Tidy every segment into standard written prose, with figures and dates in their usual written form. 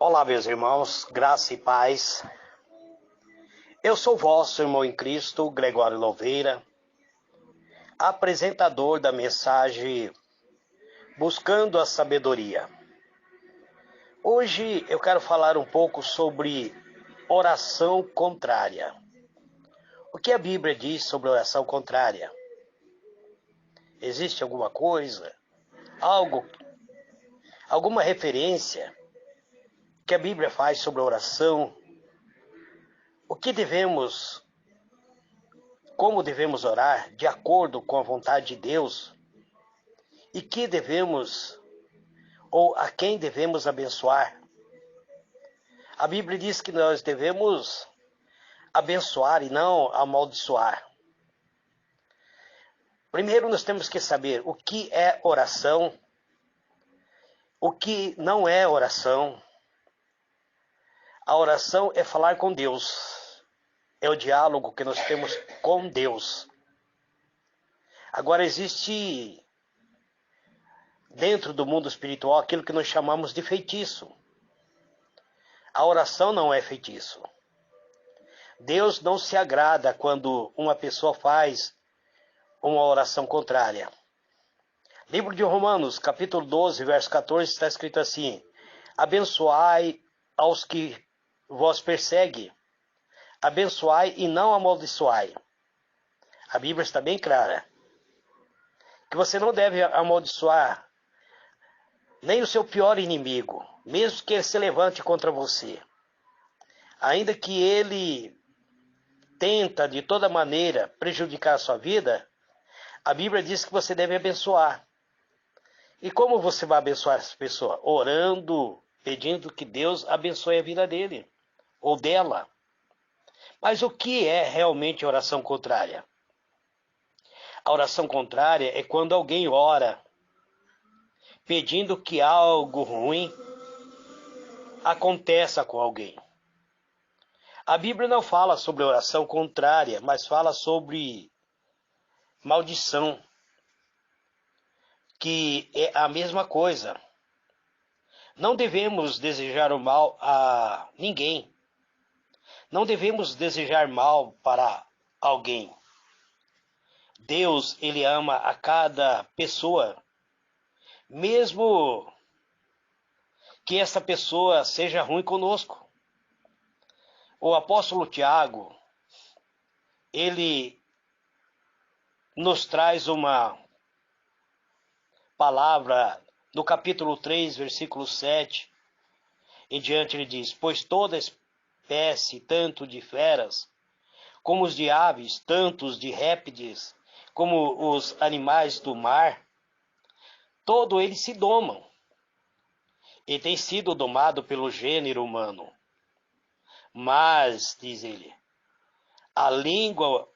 Olá, meus irmãos, graça e paz. Eu sou vosso irmão em Cristo, Gregório Louveira, apresentador da mensagem Buscando a Sabedoria. Hoje eu quero falar um pouco sobre oração contrária. O que a Bíblia diz sobre oração contrária? Existe alguma coisa, alguma referência que a Bíblia faz sobre a oração? Como devemos orar de acordo com a vontade de Deus? E a quem devemos abençoar? A Bíblia diz que nós devemos abençoar e não amaldiçoar. Primeiro nós temos que saber o que é oração, o que não é oração. A oração é falar com Deus, é o diálogo que nós temos com Deus. Agora existe dentro do mundo espiritual aquilo que nós chamamos de feitiço. A oração não é feitiço. Deus não se agrada quando uma pessoa faz uma oração contrária. Livro de Romanos, capítulo 12, verso 14, está escrito assim: abençoai aos que vos perseguem, abençoai e não amaldiçoai. A Bíblia está bem clara que você não deve amaldiçoar nem o seu pior inimigo, mesmo que ele se levante contra você. Ainda que ele tenta de toda maneira prejudicar a sua vida, a Bíblia diz que você deve abençoar. E como você vai abençoar essa pessoa? Orando, pedindo que Deus abençoe a vida dele ou dela. Mas o que é realmente oração contrária? A oração contrária é quando alguém ora pedindo que algo ruim aconteça com alguém. A Bíblia não fala sobre oração contrária, mas fala sobre maldição, que é a mesma coisa. Não devemos desejar o mal a ninguém. Não devemos desejar mal para alguém. Deus, ele ama a cada pessoa, mesmo que essa pessoa seja ruim conosco. O apóstolo Tiago, ele nos traz uma palavra no capítulo 3, versículo 7 em diante. Ele diz: pois toda espécie, tanto de feras, como os de aves, tanto os de répteis, como os animais do mar, todos eles se domam, e tem sido domado pelo gênero humano. Mas, diz ele, a língua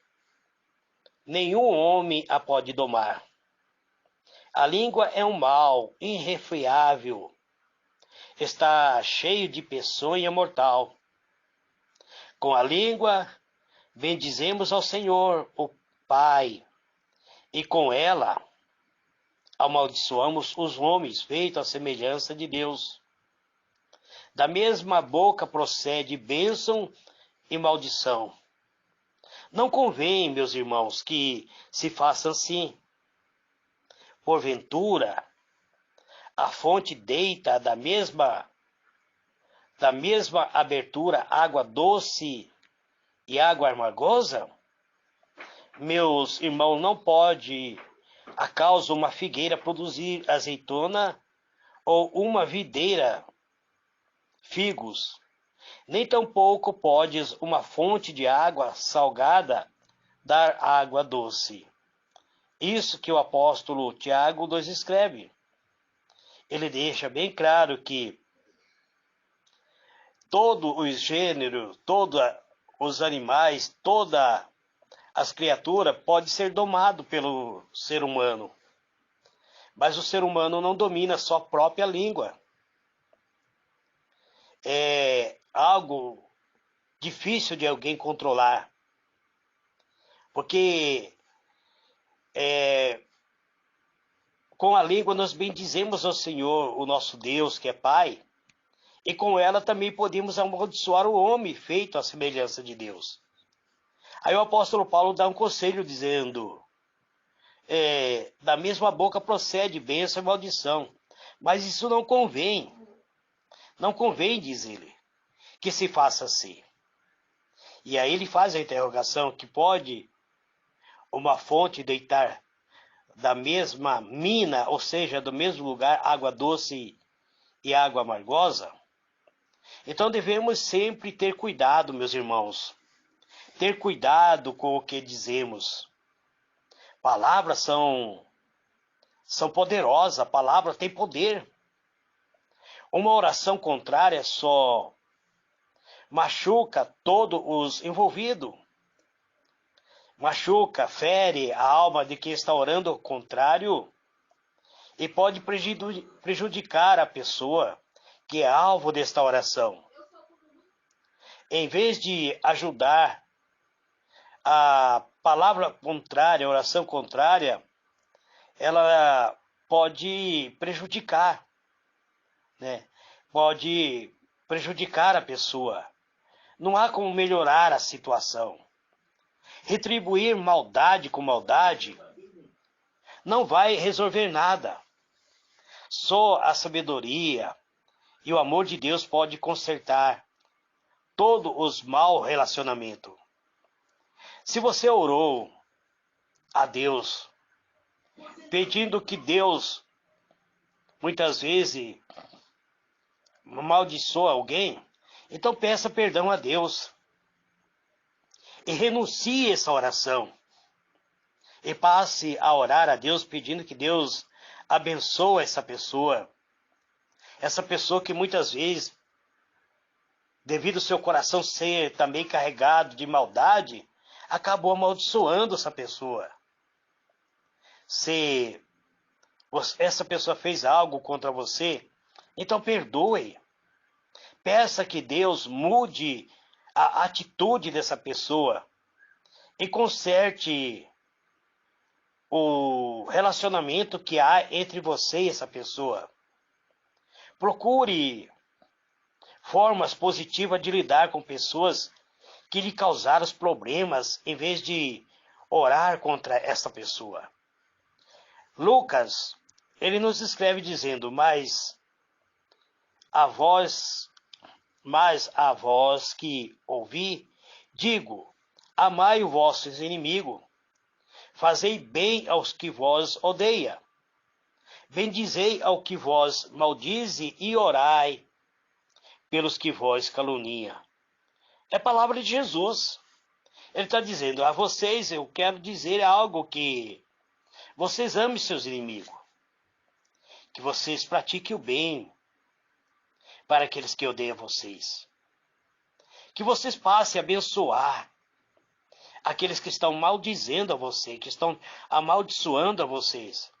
nenhum homem a pode domar. A língua é um mal irrefreável, está cheio de peçonha mortal. Com a língua bendizemos ao Senhor, o Pai, e com ela amaldiçoamos os homens feitos à semelhança de Deus. Da mesma boca procede bênção e maldição. Não convém, meus irmãos, que se faça assim. Porventura, a fonte deita da mesma abertura água doce e água amargosa? Meus irmãos, não pode a causa uma figueira produzir azeitona ou uma videira figos, nem tampouco podes uma fonte de água salgada dar água doce. Isso que o apóstolo Tiago nos escreve. Ele deixa bem claro que todos os gêneros, todos os animais, todas as criaturas podem ser domados pelo ser humano. Mas o ser humano não domina a sua própria língua. É algo difícil de alguém controlar. Porque com a língua nós bendizemos ao Senhor, o nosso Deus, que é Pai, E com ela também podemos amaldiçoar o homem feito à semelhança de Deus. Aí o apóstolo Paulo dá um conselho dizendo, da mesma boca procede bênção e maldição. Mas isso não convém. Não convém, diz ele, que se faça assim. E aí ele faz a interrogação que pode uma fonte deitar da mesma mina, ou seja, do mesmo lugar, água doce e água amargosa. Então devemos sempre ter cuidado, meus irmãos. Ter cuidado com o que dizemos. Palavras são poderosas, a palavra tem poder. Uma oração contrária só machuca todos os envolvidos. Machuca, fere a alma de quem está orando ao contrário e pode prejudicar a pessoa que é alvo desta oração. Em vez de ajudar, a palavra contrária, a oração contrária, ela pode prejudicar, né? Pode prejudicar a pessoa. Não há como melhorar a situação. Retribuir maldade com maldade não vai resolver nada. Só a sabedoria e o amor de Deus pode consertar todos os maus relacionamentos. Se você orou a Deus, pedindo que Deus, muitas vezes, amaldiçoa alguém, então peça perdão a Deus. E renuncie essa oração. E passe a orar a Deus pedindo que Deus abençoe essa pessoa. Essa pessoa que muitas vezes, devido ao seu coração ser também carregado de maldade, acabou amaldiçoando essa pessoa. Se essa pessoa fez algo contra você, então perdoe. Peça que Deus mude a atitude dessa pessoa e conserte o relacionamento que há entre você e essa pessoa. Procure formas positivas de lidar com pessoas que lhe causaram os problemas, em vez de orar contra essa pessoa. Lucas, ele nos escreve dizendo, mas a vós que ouvi, digo, amai os vossos inimigos, fazei bem aos que vós odeia, bendizei ao que vós maldize e orai pelos que vós calunia. É a palavra de Jesus. Ele está dizendo a vocês, eu quero dizer algo que vocês amem seus inimigos, que vocês pratiquem o bem para aqueles que odeiam vocês, que vocês passem a abençoar aqueles que estão maldizendo a você, que estão amaldiçoando a vocês,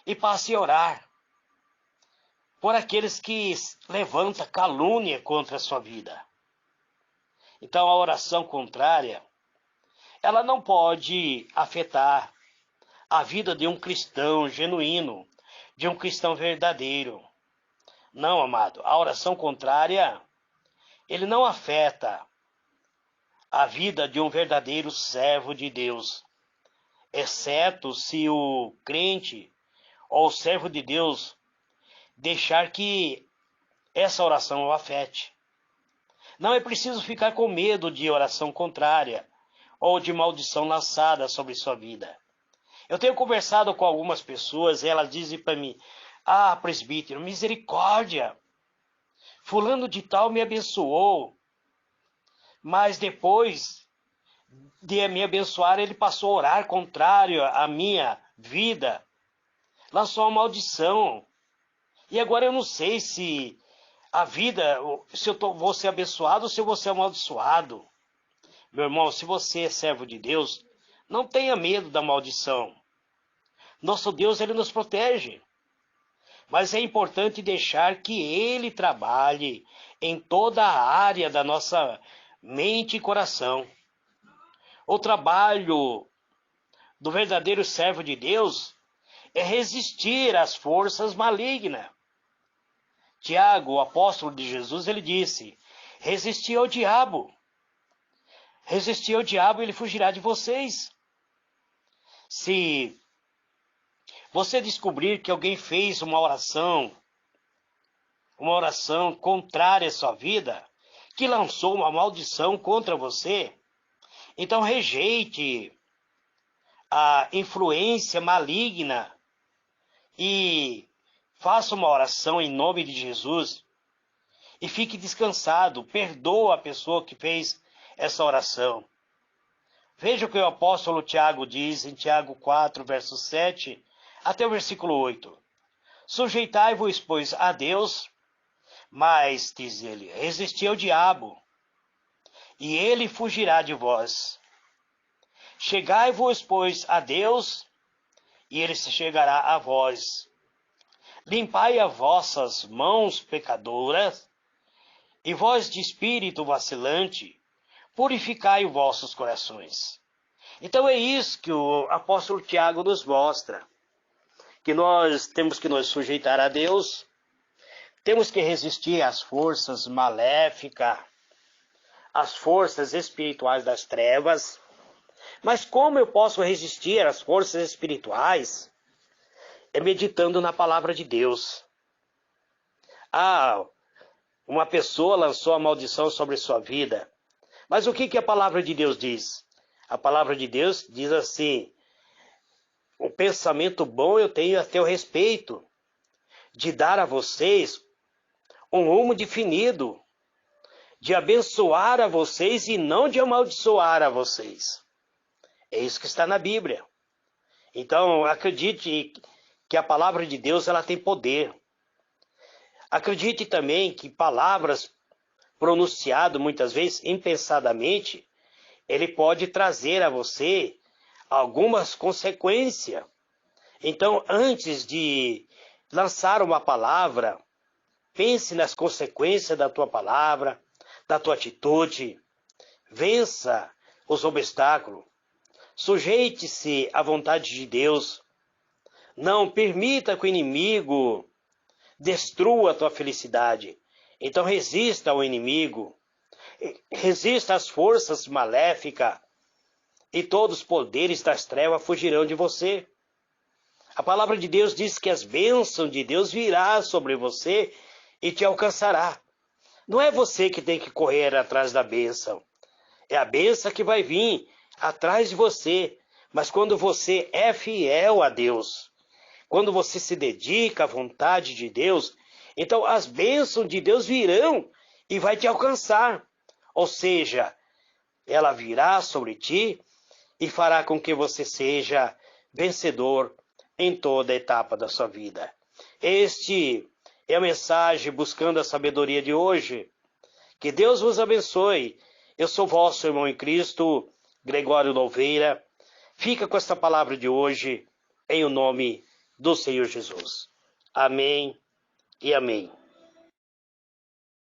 e passem a orar por aqueles que levantam calúnia contra a sua vida. Então a oração contrária, ela não pode afetar a vida de um cristão genuíno, de um cristão verdadeiro. Não, amado, a oração contrária, ele não afeta a vida de um verdadeiro servo de Deus, exceto se o crente ou o servo de Deus deixar que essa oração o afete. Não é preciso ficar com medo de oração contrária ou de maldição lançada sobre sua vida. Eu tenho conversado com algumas pessoas e elas dizem para mim, presbítero, misericórdia, fulano de tal me abençoou, mas depois de me abençoar, ele passou a orar contrário à minha vida, lançou uma maldição, e agora eu não sei se a vida, se eu vou ser abençoado ou se eu vou ser amaldiçoado. Meu irmão, se você é servo de Deus, não tenha medo da maldição. Nosso Deus, ele nos protege. Mas é importante deixar que ele trabalhe em toda a área da nossa mente e coração. O trabalho do verdadeiro servo de Deus é resistir às forças malignas Tiago, o apóstolo de Jesus, ele disse: resisti ao diabo. Resisti ao diabo e ele fugirá de vocês. Se você descobrir que alguém fez uma oração contrária à sua vida, que lançou uma maldição contra você, então rejeite a influência maligna e faça uma oração em nome de Jesus e fique descansado. Perdoa a pessoa que fez essa oração. Veja o que o apóstolo Tiago diz em Tiago 4, verso 7 até o versículo 8. Sujeitai-vos, pois, a Deus, mas, diz ele, resisti ao diabo, e ele fugirá de vós. Chegai-vos, pois, a Deus, e ele se chegará a vós. Limpai as vossas mãos pecadoras, e vós de espírito vacilante, purificai os vossos corações. Então é isso que o apóstolo Tiago nos mostra, que nós temos que nos sujeitar a Deus, temos que resistir às forças maléficas, às forças espirituais das trevas. Mas como eu posso resistir às forças espirituais? É meditando na palavra de Deus. Uma pessoa lançou a maldição sobre sua vida. Mas o que a palavra de Deus diz? A palavra de Deus diz assim: um pensamento bom eu tenho a teu respeito, de dar a vocês um rumo definido, de abençoar a vocês e não de amaldiçoar a vocês. É isso que está na Bíblia. Então, acredite que a palavra de Deus ela tem poder. Acredite também que palavras pronunciadas muitas vezes impensadamente, ele pode trazer a você algumas consequências. Então, antes de lançar uma palavra, pense nas consequências da tua palavra, da tua atitude. Vença os obstáculos. Sujeite-se à vontade de Deus. Não permita que o inimigo destrua a tua felicidade. Então resista ao inimigo. Resista às forças maléficas. E todos os poderes das trevas fugirão de você. A palavra de Deus diz que as bênçãos de Deus virá sobre você e te alcançará. Não é você que tem que correr atrás da bênção. É a bênção que vai vir atrás de você. Mas quando você é fiel a Deus, quando você se dedica à vontade de Deus, então as bênçãos de Deus virão e vai te alcançar. Ou seja, ela virá sobre ti e fará com que você seja vencedor em toda etapa da sua vida. Este é a mensagem buscando a sabedoria de hoje. Que Deus vos abençoe. Eu sou vosso irmão em Cristo, Gregório Louveira. Fica com esta palavra de hoje, em o nome do Senhor Jesus. Amém e amém.